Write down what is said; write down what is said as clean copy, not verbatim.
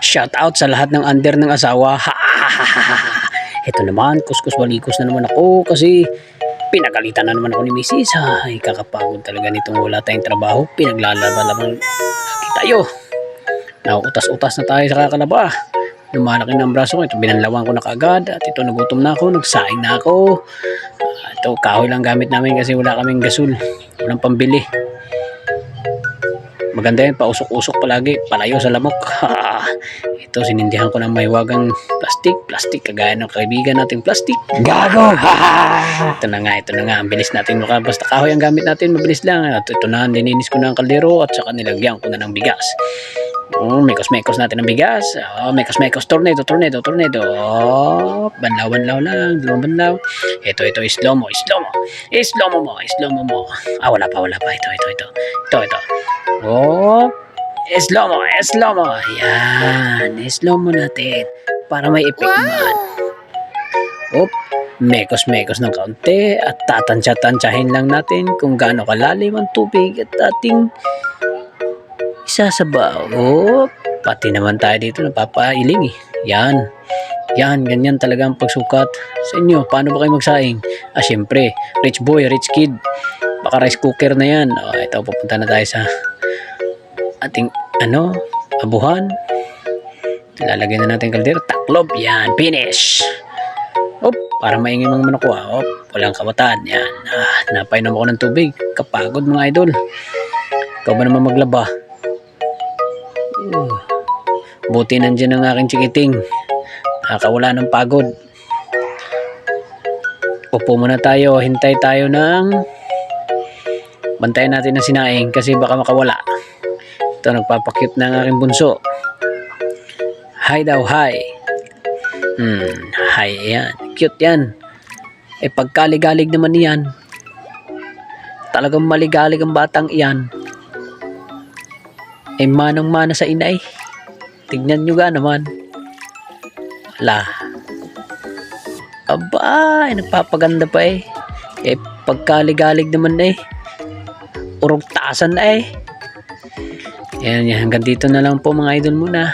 Shout out sa lahat ng under ng asawa. Ito naman, kuskus walikos na naman ako kasi pinagalitan na naman ako ni Mrs. Ay, kakapagod talaga nitong wala tayong trabaho. Pinaglalaban-laban tayo. Nauutas-utas na tayo sa kakalaba. Lumalaki na ang braso ko. Ito, binanlawan ko na kaagad. At ito, nagutom na ako. Nagsaing na ako. Ito, kahoy lang gamit namin kasi wala kaming gasol. Walang pambili. Maganda yan, pausok-usok palagi. Palayo sa lamok. Ito, sinindihan ko ng maywagang plastic. Kagaya ng kaibigan nating plastic. Gago! Ito na nga. Ang bilis natin maka. Basta kahoy ang gamit natin, mabilis lang. At ito na, dininis ko na ang kaldero at saka nilagyan ko na ng bigas. Mekos natin ng bigas. Mekos. Tornado. Banlaw lang. Dalawang banlaw. Ito, slow mo. Wala pa. Ito. Slow mo. Ayan. Slow mo natin. Para may effect man. Mekos ng kaunti. At tatansya-tansyahin lang natin kung gaano kalalim ang tubig at ating isasabaw. Pati naman tayo dito napapailing eh. Yan, ganyan talaga ang pagsukat sa inyo. Paano ba kayo magsaing? Syempre, rich boy, rich kid. Baka rice cooker na yan. Ito, pupunta na tayo sa ating abuhan. Lalagyan na natin kaldero. Taklob, yan, finish. Para maingay mga manok ko. Walang kawataan. Yan, napainom ako ng tubig. Kapagod mga idol. Ikaw ba naman maglaba? Buti nandiyan ang aking chikiting. Nakakawala ng pagod. Upo muna tayo. Hintay tayo ng bantayan natin ng sinaing kasi baka makawala. Ito, nagpapakyut na ang aking bunso. Hi daw, hi. Hi, yan. Cute yan. Pagkaligalig naman yan. Talagang maligalig ang batang iyan. Manang-mana sa inay. Tignan nyo ga naman. Nagpapaganda pa eh. Pagkaligalig naman urog tasan na eh. Yan, hanggang dito na lang po mga idol muna.